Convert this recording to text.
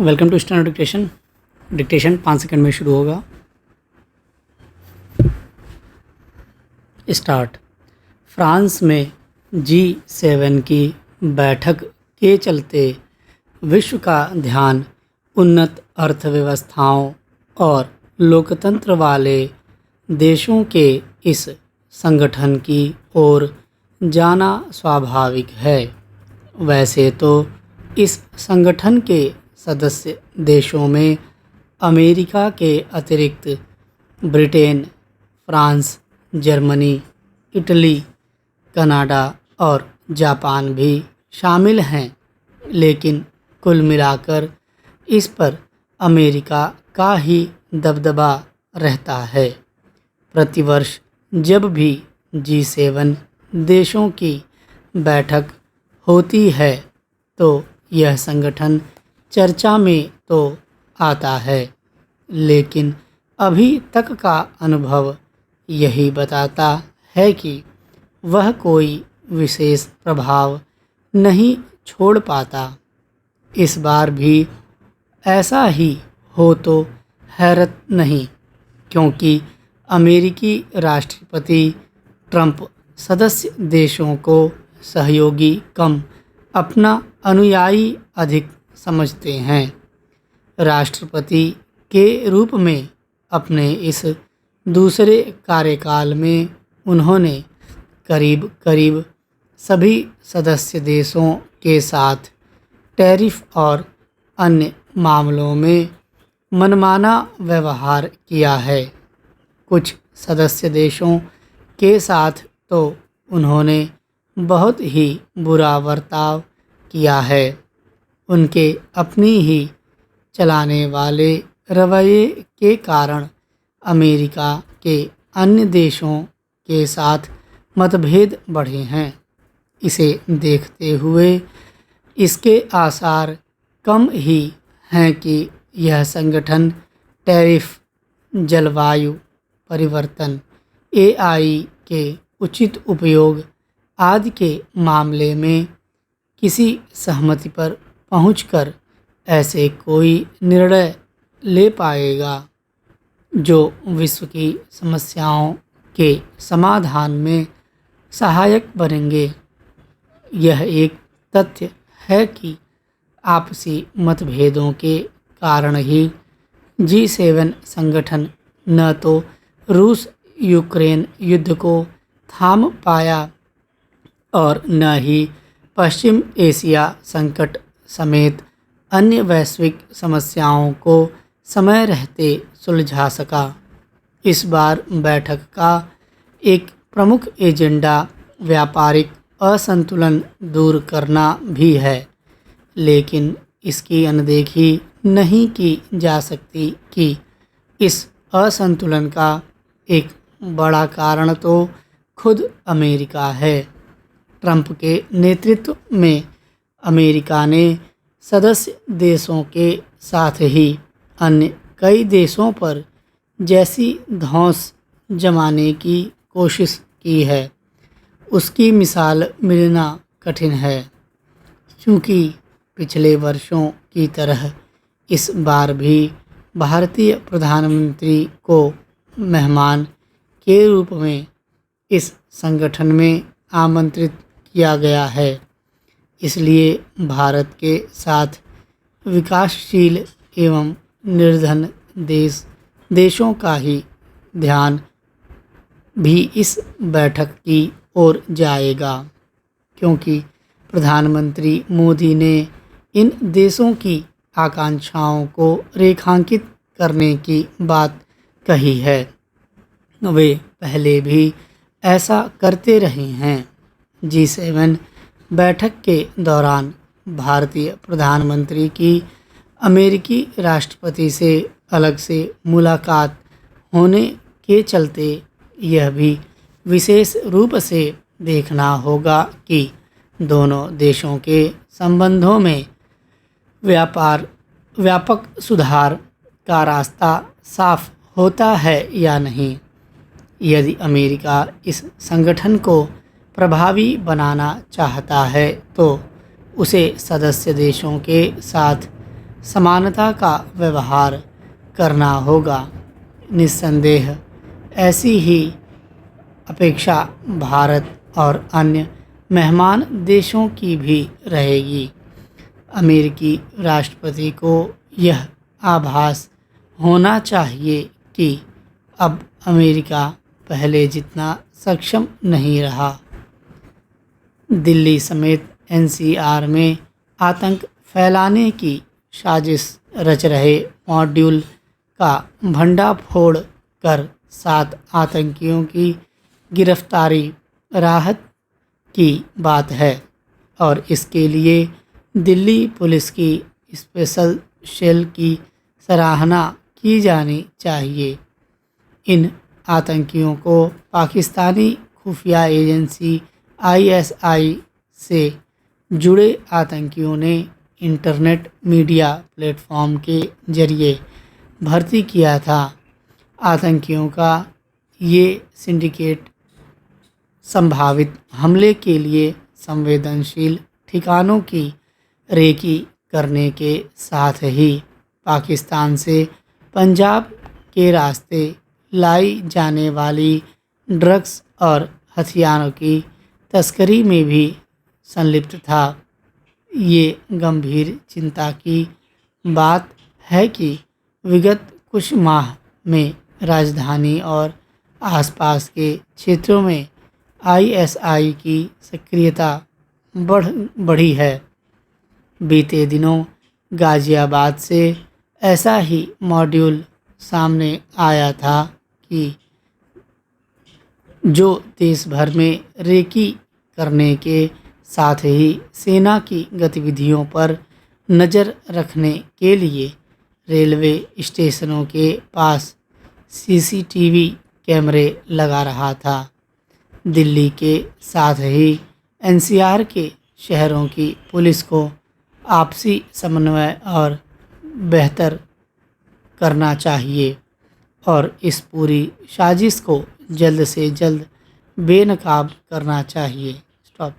Welcome to standard dictation. Dictation 5 second में शुरू होगा। स्टार्ट। फ्रांस में G7 की बैठक के चलते विश्व का ध्यान उन्नत अर्थव्यवस्थाओं और लोकतंत्र वाले देशों के इस संगठन की ओर जाना स्वाभाविक है। वैसे तो इस संगठन के सदस्य देशों में अमेरिका के अतिरिक्त Britain, France, Germany, Italy, Canada और जापान भी शामिल हैं, लेकिन कुल मिलाकर इस पर अमेरिका का ही दबदबा रहता है। प्रतिवर्ष जब भी G7 देशों की बैठक होती है तो यह संगठन चर्चा में तो आता है, लेकिन अभी तक का अनुभव यही बताता है कि वह कोई विशेष प्रभाव नहीं छोड़ पाता। इस बार भी ऐसा ही हो तो हैरत नहीं, क्योंकि अमेरिकी राष्ट्रपति ट्रंप सदस्य देशों को सहयोगी कम अपना अनुयायी अधिक समझते हैं। राष्ट्रपति के रूप में अपने इस दूसरे कार्यकाल में उन्होंने करीब करीब सभी सदस्य देशों के साथ टैरिफ और अन्य मामलों में मनमाना व्यवहार किया है। कुछ सदस्य देशों के साथ तो उन्होंने बहुत ही बुरा बर्ताव किया है। उनके अपनी ही चलाने वाले रवैये के कारण अमेरिका के अन्य देशों के साथ मतभेद बढ़े हैं। इसे देखते हुए इसके आसार कम ही हैं कि यह संगठन टैरिफ, जलवायु परिवर्तन, AI के उचित उपयोग आदि के मामले में किसी सहमति पर पहुंचकर ऐसे कोई निर्णय ले पाएगा जो विश्व की समस्याओं के समाधान में सहायक बनेंगे। यह एक तथ्य है कि आपसी मतभेदों के कारण ही G7 संगठन न तो रूस यूक्रेन युद्ध को थाम पाया और न ही पश्चिम एशिया संकट समेत अन्य वैश्विक समस्याओं को समय रहते सुलझा सका। इस बार बैठक का एक प्रमुख एजेंडा व्यापारिक असंतुलन दूर करना भी है, लेकिन इसकी अनदेखी नहीं की जा सकती कि इस असंतुलन का एक बड़ा कारण तो खुद अमेरिका है। ट्रंप के नेतृत्व में अमेरिका ने सदस्य देशों के साथ ही अन्य कई देशों पर जैसी धौंस जमाने की कोशिश की है, उसकी मिसाल मिलना कठिन है। चूँकि पिछले वर्षों की तरह इस बार भी भारतीय प्रधानमंत्री को मेहमान के रूप में इस संगठन में आमंत्रित किया गया है, इसलिए भारत के साथ विकासशील एवं निर्धन देशों का ही ध्यान भी इस बैठक की ओर जाएगा, क्योंकि प्रधानमंत्री मोदी ने इन देशों की आकांक्षाओं को रेखांकित करने की बात कही है। वे पहले भी ऐसा करते रहे हैं। G7 बैठक के दौरान भारतीय प्रधानमंत्री की अमेरिकी राष्ट्रपति से अलग से मुलाकात होने के चलते यह भी विशेष रूप से देखना होगा कि दोनों देशों के संबंधों में व्यापक सुधार का रास्ता साफ होता है या नहीं। यदि अमेरिका इस संगठन को प्रभावी बनाना चाहता है तो उसे सदस्य देशों के साथ समानता का व्यवहार करना होगा। निस्संदेह ऐसी ही अपेक्षा भारत और अन्य मेहमान देशों की भी रहेगी। अमेरिकी राष्ट्रपति को यह आभास होना चाहिए कि अब अमेरिका पहले जितना सक्षम नहीं रहा। दिल्ली समेत एनसीआर में आतंक फैलाने की साजिश रच रहे मॉड्यूल का भंडाफोड़ कर 7 आतंकियों की गिरफ्तारी राहत की बात है और इसके लिए दिल्ली पुलिस की स्पेशल सेल की सराहना की जानी चाहिए। इन आतंकियों को पाकिस्तानी खुफिया एजेंसी आईएसआई से जुड़े आतंकियों ने इंटरनेट मीडिया प्लेटफॉर्म के जरिए भर्ती किया था। आतंकियों का ये सिंडिकेट संभावित हमले के लिए संवेदनशील ठिकानों की रेकी करने के साथ ही पाकिस्तान से पंजाब के रास्ते लाई जाने वाली ड्रग्स और हथियारों की तस्करी में भी संलिप्त था। ये गंभीर चिंता की बात है कि विगत कुछ माह में राजधानी और आसपास के क्षेत्रों में आईएसआई की सक्रियता बढ़ी है। बीते दिनों गाजियाबाद से ऐसा ही मॉड्यूल सामने आया था कि जो देश भर में रेकी करने के साथ ही सेना की गतिविधियों पर नज़र रखने के लिए रेलवे स्टेशनों के पास सीसीटीवी कैमरे लगा रहा था। दिल्ली के साथ ही एनसीआर के शहरों की पुलिस को आपसी समन्वय और बेहतर करना चाहिए और इस पूरी साजिश को जल्द से जल्द बेनकाब करना चाहिए। स्टॉप।